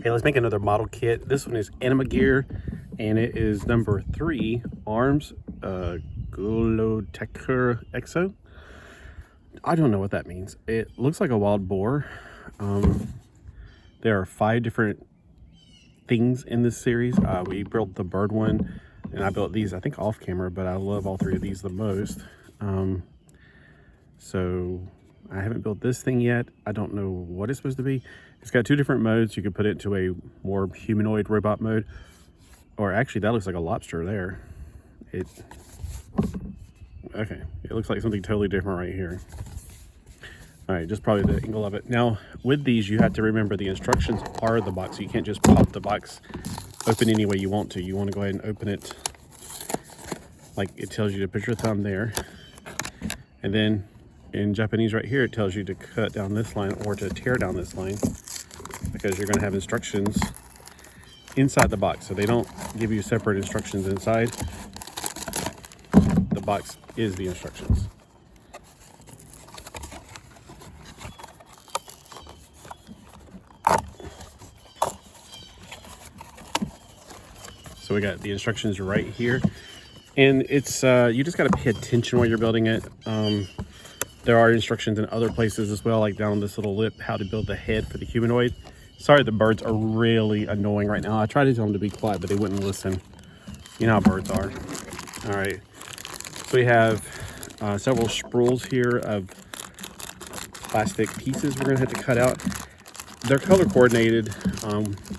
Okay, let's make another model kit. This one is Animagear, and it is number 3, arms, Guillotecker exo. I don't know what that means. It looks like a wild boar. There are 5 different things in this series. We built the bird one, and I built these, I think, off camera, but I love all 3 of these the most. So I haven't built this thing yet. I don't know what it's supposed to be. It's got 2 different modes. You could put it into a more humanoid robot mode, or actually that looks like a lobster there. Okay, it looks like something totally different right here. All right, just probably the angle of it. Now, with these, you have to remember the instructions are the box. So you can't just pop the box open any way you want to. You want to go ahead and open it like it tells you to put your thumb there. And then in Japanese right here, it tells you to cut down this line or to tear down this line, because you're going to have instructions inside the box. So they don't give you separate instructions inside. The box is the instructions. So we got the instructions right here, and it's you just got to pay attention while you're building it. There are instructions in other places as well, like down this little lip, how to build the head for the humanoid. Sorry, the birds are really annoying right now. I tried to tell them to be quiet, but they wouldn't listen. You know how birds are. All right, so we have several spools here of plastic pieces we're gonna have to cut out. They're color coordinated,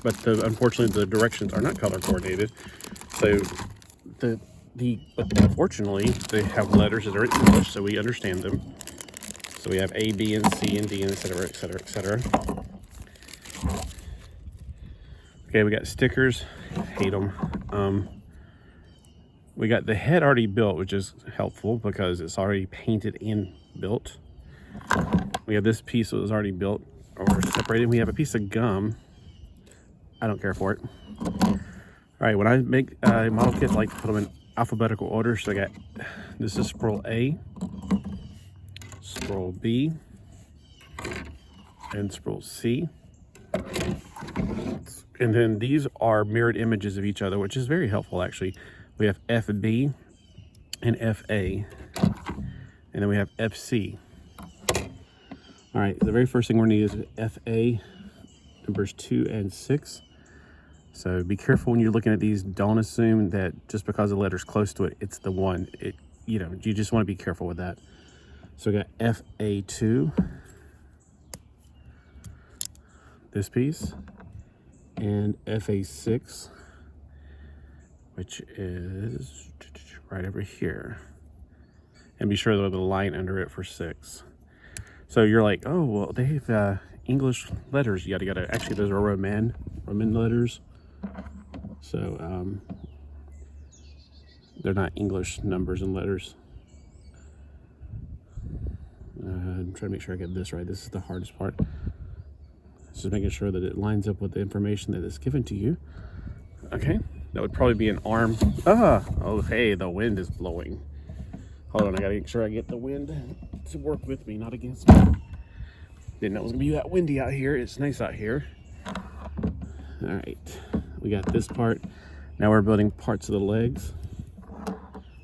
but unfortunately the directions are not color coordinated. So but unfortunately they have letters that are in English, so we understand them. So we have A, B, and C, and D, and et cetera, et cetera, et cetera. Okay, we got stickers. Hate them. We got the head already built, which is helpful because it's already painted and built. We have this piece that was already built or separated. We have a piece of gum. I don't care for it. All right, when I make model kits, I like to put them in alphabetical order. So I got, this is spool A, spool B, and spool C. And then these are mirrored images of each other, which is very helpful actually. We have FB and FA, and then we have FC. All right, the very first thing we're gonna need is FA, numbers 2 and 6. So be careful when you're looking at these. Don't assume that just because the letter's close to it, it's the one. You just want to be careful with that. So we got FA2, this piece, and FA6, which is right over here. And be sure there's a line under it for 6. So you're like, oh, well, they have English letters, yada yada. Actually, those are Roman letters. So they're not English numbers and letters. I'm trying to make sure I get this right. This is the hardest part. Just making sure that it lines up with the information that is given to you. Okay, that would probably be an arm. Oh, hey, the wind is blowing. Hold on, I gotta make sure I get the wind to work with me, not against me. Didn't know it was gonna be that windy out here. It's nice out here. All right, we got this part. Now we're building parts of the legs.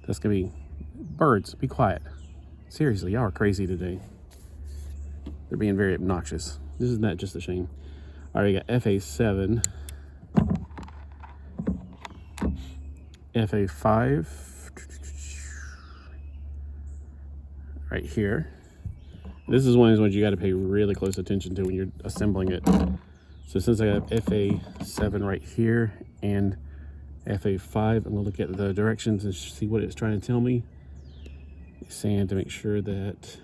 That's gonna be birds. Be quiet. Seriously, y'all are crazy today. They're being very obnoxious. This is not just a shame. All right, we got FA7, FA5, right here. This is one of those ones you got to pay really close attention to when you're assembling it. So since I have FA7 right here and FA5, I'm gonna look at the directions and see what it's trying to tell me. It's saying to make sure that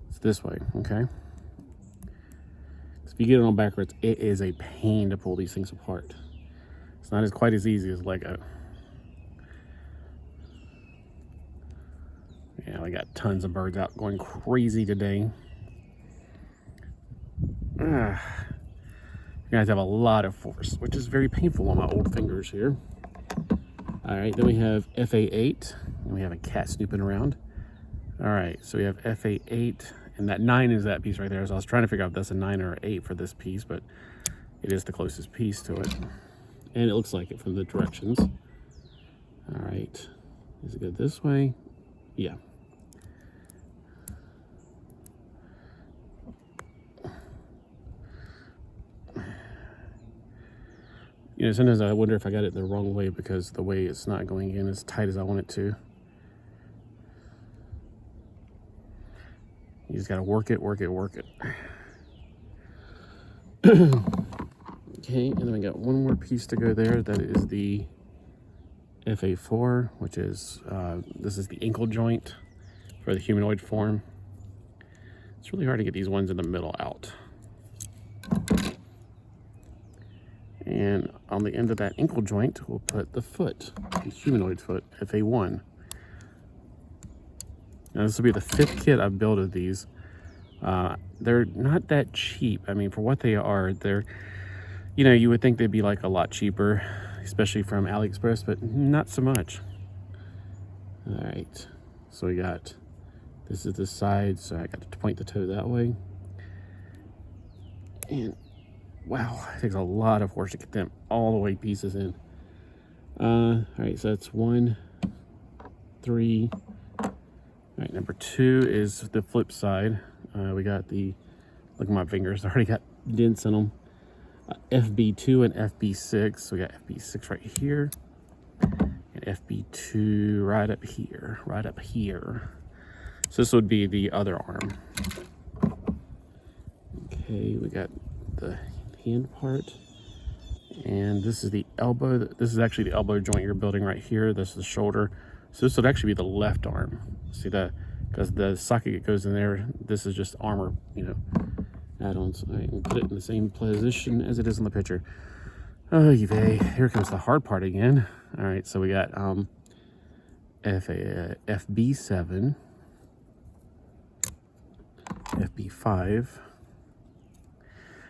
it's this way, okay? If you get it on backwards, it is a pain to pull these things apart. It's not quite as easy as Lego. Yeah, I got tons of birds out going crazy today. You guys have a lot of force, which is very painful on my old fingers here. All right, then we have FA8, and we have a cat snooping around. All right, so we have FA8 And that 9 is that piece right there. So I was trying to figure out if that's a 9 or an 8 for this piece, but it is the closest piece to it. And it looks like it from the directions. All right. Does it go this way? Yeah. You know, sometimes I wonder if I got it the wrong way because the way it's not going in as tight as I want it to. You just gotta work it, work it, work it. Okay, and then we got one more piece to go there. That is the FA4, which is, this is the ankle joint for the humanoid form. It's really hard to get these ones in the middle out. And on the end of that ankle joint, we'll put the foot, the humanoid foot, FA1. Now this will be the 5th kit I've built of these. They're not that cheap. I mean, for what they are, they're, you know, you would think they'd be like a lot cheaper, especially from AliExpress, but not so much. All right, so we got, this is the side, so I got to point the toe that way. And wow, it takes a lot of force to get them all the way pieces in. All right, so that's 1, 3. All right, number 2 is the flip side. We got the, look at my fingers, I already got dents in them. FB2 and FB6. So we got FB6 right here, and FB2 right up here, right up here. So this would be the other arm. Okay, we got the hand part, and this is the elbow. This is actually the elbow joint you're building right here. This is the shoulder. So this would actually be the left arm. See that? Because the socket goes in there. This is just armor, you know, add-ons. All right, we'll put it in the same position as it is in the picture. Oh, here comes the hard part again. All right, so we got FB7, FB5.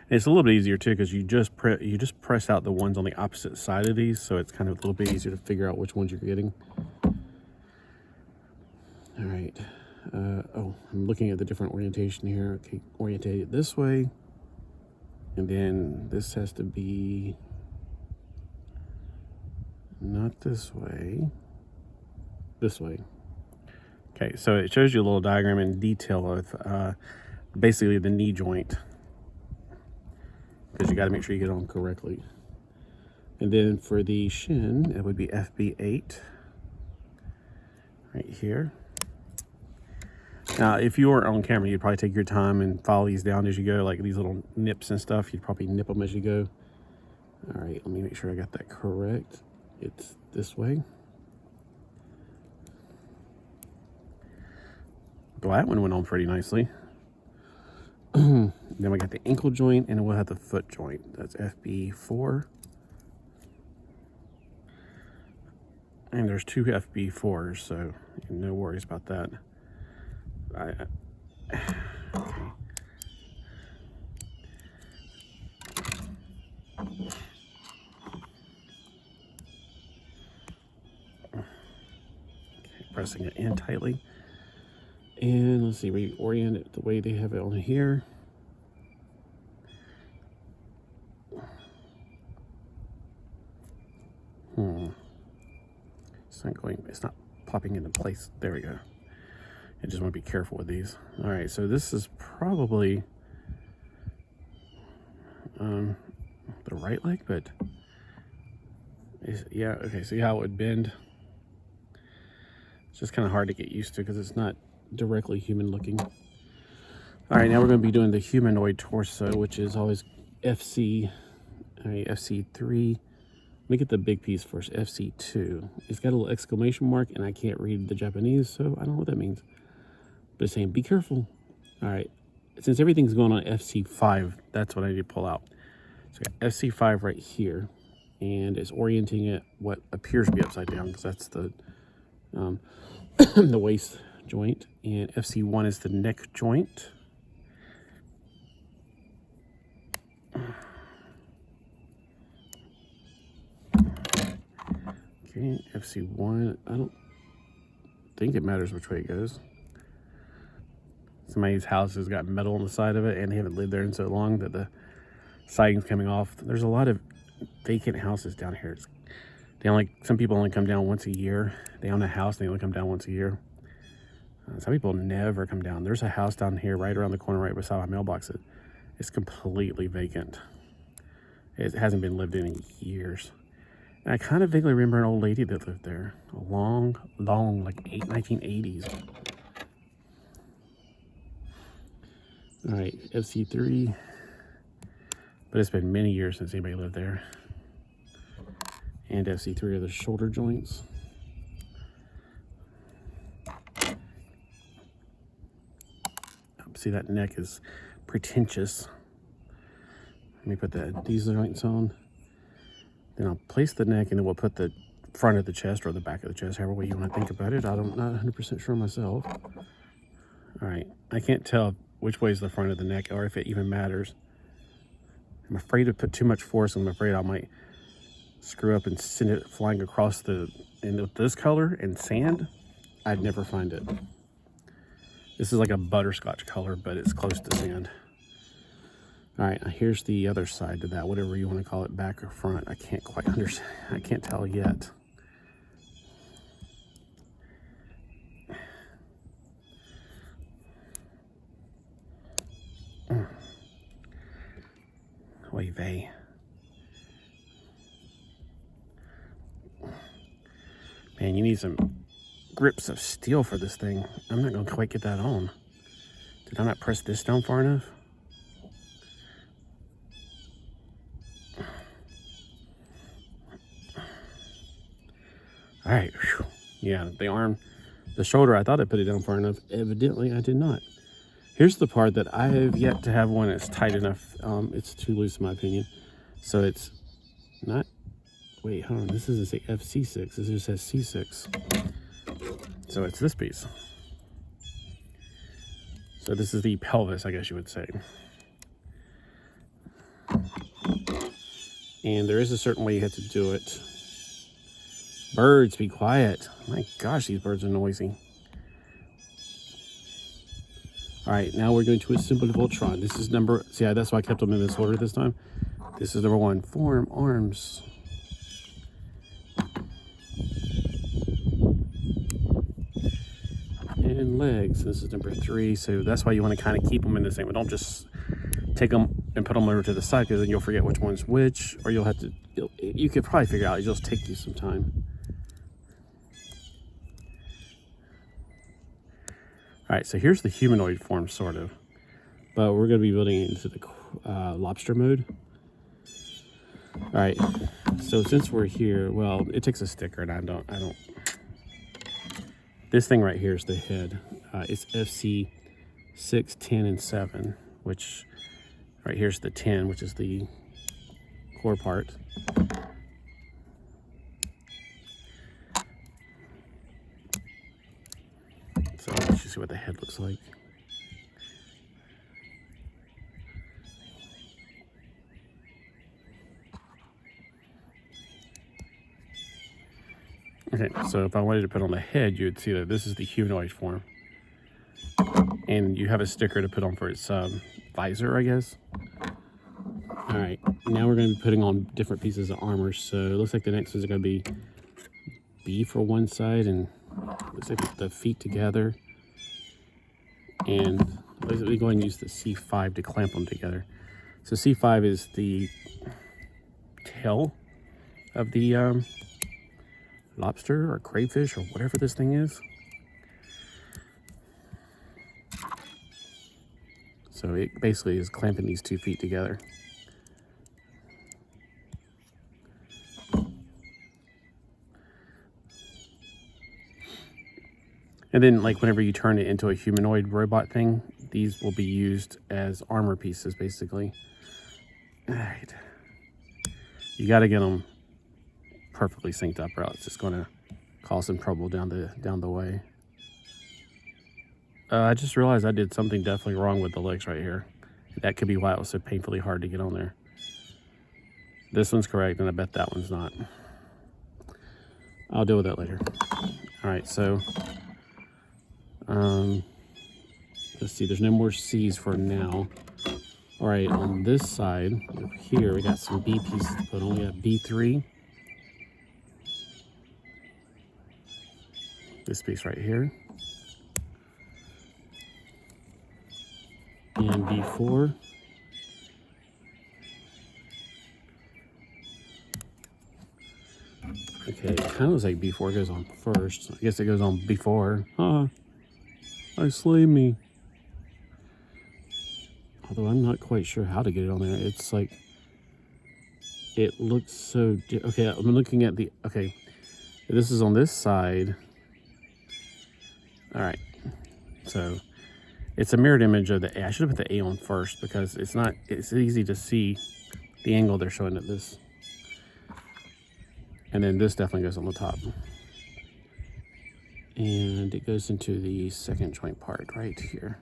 And it's a little bit easier too because you just press out the ones on the opposite side of these, so it's kind of a little bit easier to figure out which ones you're getting. All right. Oh, I'm looking at the different orientation here. Okay, orientate it this way. And then this has to be not this way, this way. Okay, so it shows you a little diagram in detail of basically the knee joint, because you got to make sure you get on correctly. And then for the shin, it would be FB8 right here. Now, if you were on camera, you'd probably take your time and follow these down as you go, like these little nips and stuff. You'd probably nip them as you go. All right, let me make sure I got that correct. It's this way. Well, that one went on pretty nicely. Then we got the ankle joint, and we'll have the foot joint. That's FB4. And there's 2 FB4s, so no worries about that. Okay. Pressing it in tightly. And let's see, we orient it the way they have it on here. It's not popping into place. There we go. I just want to be careful with these. All right, so this is probably the right leg, but yeah, okay, see how it would bend? It's just kind of hard to get used to because it's not directly human looking. All right, now we're going to be doing the humanoid torso, which is always FC, all right, FC3. Let me get the big piece first, FC2. It's got a little exclamation mark, and I can't read the Japanese, so I don't know what that means. But it's saying, be careful. All right, since everything's going on FC5, that's what I need to pull out. So I got FC5 right here, and it's orienting it what appears to be upside down, because that's the the waist joint, and FC1 is the neck joint. Okay, FC1, I don't think it matters which way it goes. Somebody's house has got metal on the side of it, and they haven't lived there in so long that the siding's coming off. There's a lot of vacant houses down here. Some people only come down once a year. They own a house, and they only come down once a year. Some people never come down. There's a house down here right around the corner, right beside my mailbox. It's completely vacant. It hasn't been lived in years. And I kind of vaguely remember an old lady that lived there. A long, like 1980s. All right, FC3. But it's been many years since anybody lived there. And FC3 are the shoulder joints. See, that neck is pretentious. Let me put these joints on. Then I'll place the neck, and then we'll put the front of the chest or the back of the chest, however way you want to think about it. I'm not 100% sure myself. All right, I can't tell which way is the front of the neck or if it even matters. I'm afraid to put too much force, and I'm afraid I might screw up and send it flying across and with this color and sand, I'd never find it. This is like a butterscotch color, but it's close to sand. All right, here's the other side to that, whatever you want to call it, back or front. I can't quite understand. I can't tell yet. Oy vey. Man, you need some grips of steel for this thing. I'm not going to quite get that on. Did I not press this down far enough? All right. Whew. Yeah, the shoulder, I thought I put it down far enough. Evidently, I did not. Here's the part that I have yet to have one that's tight enough. It's too loose in my opinion. So it's not, wait, hold on. This doesn't say FC6. This just says C6. So it's this piece. So this is the pelvis, I guess you would say. And there is a certain way you have to do it. Birds, be quiet. My gosh, these birds are noisy. All right, now we're going to assemble the Voltron. This is see, that's why I kept them in this order this time. This is number 1, form arms. And legs, this is number 3. So that's why you want to kind of keep them in the same one. Don't just take them and put them over to the side, because then you'll forget which one's which, or you could probably figure out. It'll just take you some time. All right, so here's the humanoid form, sort of, but we're going to be building it into the lobster mode. All right, so since we're here, well, it takes a sticker, and I don't. This thing right here is the head. It's FC 6, 10, and 7, which right here's the 10, which is the core part. So let's just see what the head looks like. Okay, so if I wanted to put on the head, you would see that this is the humanoid form. And you have a sticker to put on for its visor, I guess. All right, now we're going to be putting on different pieces of armor. So it looks like the next is going to be B for one side, and looks like the feet together. And let's go ahead and use the C5 to clamp them together. So C5 is the tail of the lobster or crayfish or whatever this thing is. So it basically is clamping these 2 feet together. And then, like, whenever you turn it into a humanoid robot thing, these will be used as armor pieces, basically. All right. You got to get them perfectly synced up, or else it's just going to cause some trouble down the way. I just realized I did something definitely wrong with the legs right here. That could be why it was so painfully hard to get on there. This one's correct, and I bet that one's not. I'll deal with that later. All right, so let's see, there's no more C's for now. All right, on this side, over here, we got some B pieces to put on. We got B3. This piece right here. And B4. Okay, it kind of looks like B4 goes on first. I guess it goes on before. I slay me. Although I'm not quite sure how to get it on there. It's like, it looks so, okay, I'm looking at the, okay, this is on this side. All right, so it's a mirrored image of the A. I should have put the A on first because it's easy to see the angle they're showing at this. And then this definitely goes on the top. And it goes into the second joint part right here.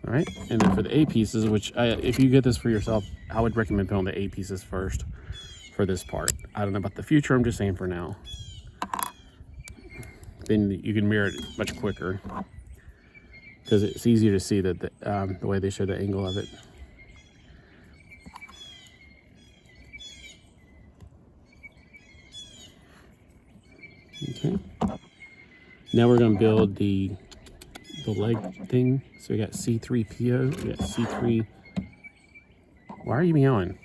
All right, and then for the A pieces, which if you get this for yourself, I would recommend putting on the A pieces first for this part. I don't know about the future, I'm just saying for now. Then you can mirror it much quicker because it's easier to see that the way they show the angle of it. Okay. Now we're going to build the leg thing. So we got C3PO, we got C3. Why are you meowing?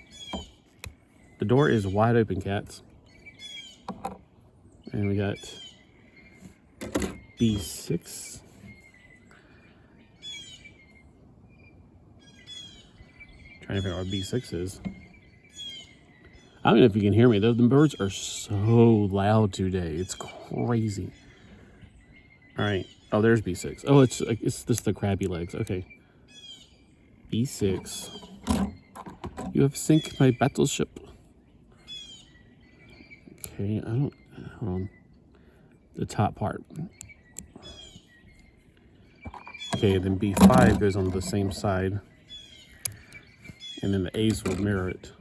The door is wide open, cats. And we got B6. Trying to figure out what B6 is. I don't know if you can hear me. The birds are so loud today. It's crazy. All right. Oh, there's B6. Oh, it's just the crabby legs. Okay. B6. You have sunk my battleship. Okay, hold on. The top part. Okay, then B5 goes on the same side. And then the A's will mirror it.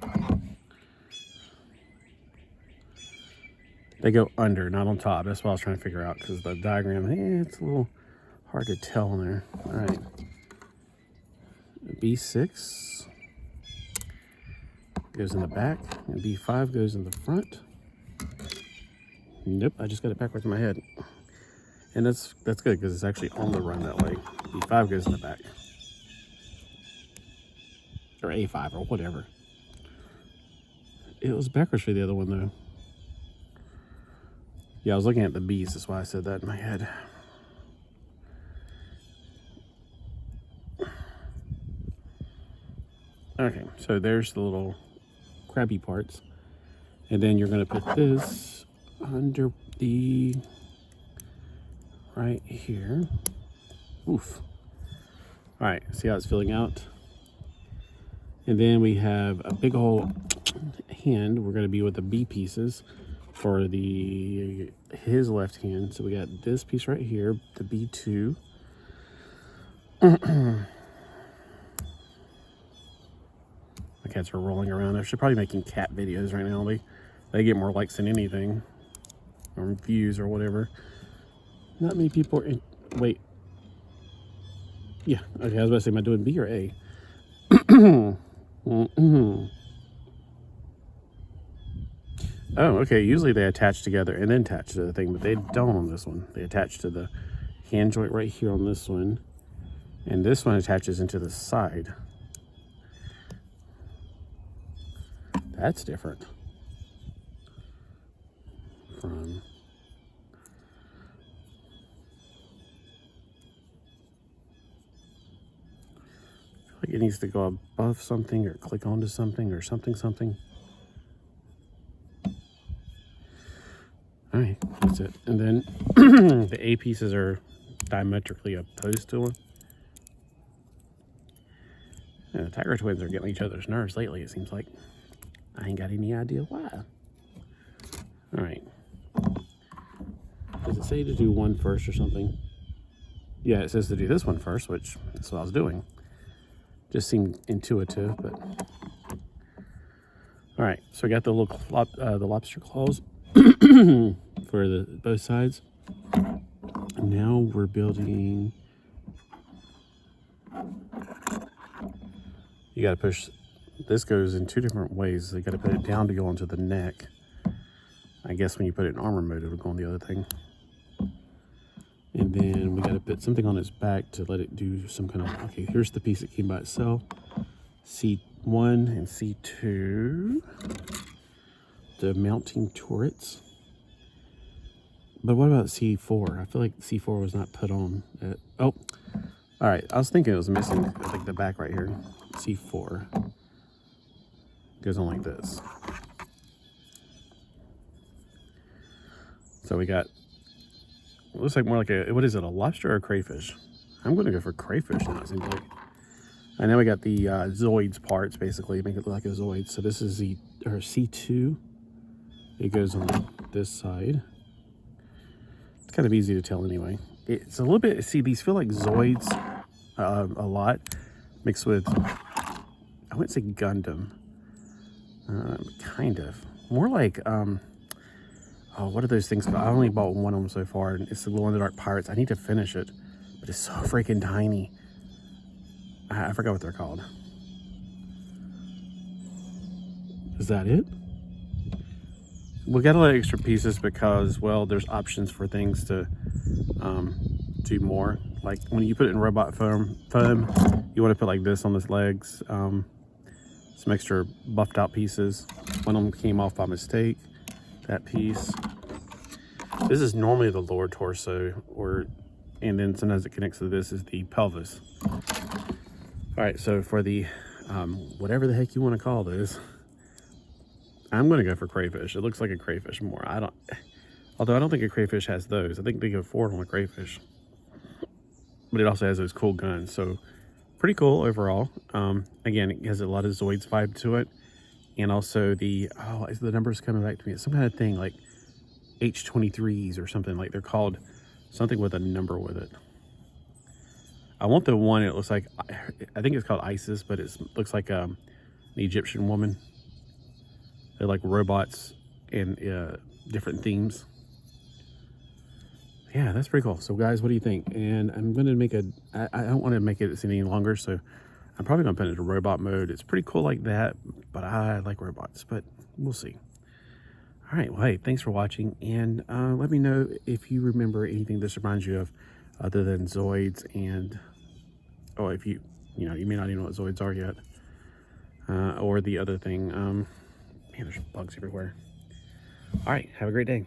They go under, not on top. That's what I was trying to figure out because the diagram, it's a little hard to tell in there. All right. B6 goes in the back, and B5 goes in the front. Nope, I just got it backwards in my head. And that's good because it's actually on the run that way. B5 goes in the back. Or A5 or whatever. It was backwards for the other one though. Yeah, I was looking at the B's, that's why I said that in my head. Okay, so there's the little crabby parts. And then you're gonna put this under the, right here. Oof. All right, see how it's filling out? And then we have a big old hand. We're gonna be with the B pieces for his left hand. So we got this piece right here, the B2. My cats are rolling around. I should probably be making cat videos right now. They get more likes than anything, or views or whatever. Not many people are wait. Yeah, okay, I was about to say, am I doing B or A? Oh, okay, usually they attach together and then attach to the thing, but they don't on this one. They attach to the hand joint right here on this one, and this one attaches into the side. That's different from like it needs to go above something or click onto something or something. All right, that's it. And then the A pieces are diametrically opposed to one. And the Tiger twins are getting each other's nerves lately, it seems like. I ain't got any idea why. All right. Does it say to do one first or something? Yeah, it says to do this one first, which is what I was doing. Just seemed intuitive, but. All right, so we got the little the lobster claws for both sides. And now we're building you got to push. This goes in two different ways. You got to put it down to go onto the neck. I guess when you put it in armor mode, it'll go on the other thing. And then we got to put something on its back to let it do some kind of, okay, here's the piece that came by itself. C1 and C2. The mounting turrets. But what about C4? I feel like C4 was not put on. Oh, all right. I was thinking it was missing, like the back right here. C4 goes on like this. So we got, it looks like more like a, what is it, a lobster or a crayfish? I'm going to go for crayfish now, it seems like. And then we got the zoids parts, basically, make it look like a zoid. So this is the, or C2. It goes on this side. It's kind of easy to tell anyway. It's a little bit, see, these feel like zoids a lot, mixed with, I wouldn't say Gundam, kind of. More like, oh, what are those things called? I only bought one of them so far, and it's the glow-in-the-dark pirates. I need to finish it, but it's so freaking tiny. I forgot what they're called. Is that it? We got a lot of extra pieces because, well, there's options for things to do more. Like when you put it in robot foam, you want to put like this on his legs. Some extra buffed out pieces. One of them came off by mistake. That piece. This is normally the lower torso, and then sometimes it connects to this is the pelvis. All right, so for the whatever the heck you want to call this, I'm going to go for crayfish. It looks like a crayfish more. Although I don't think a crayfish has those. I think they go forward on a crayfish. But it also has those cool guns. So pretty cool overall. Again, it has a lot of Zoids vibe to it. And also the numbers coming back to me. It's some kind of thing like H23s or something. Like they're called something with a number with it. I want the one, it looks like, I think it's called Isis, but it looks like an Egyptian woman. They're like robots and different themes. Yeah, that's pretty cool. So guys, what do you think? And I'm going to make I don't want to make it any longer, so I'm probably going to put it into robot mode. It's pretty cool like that, but I like robots, but we'll see. All right, well, hey, thanks for watching. And let me know if you remember anything this reminds you of other than Zoids and, oh, if you may not even know what Zoids are yet. Or the other thing, man, there's bugs everywhere. All right, have a great day.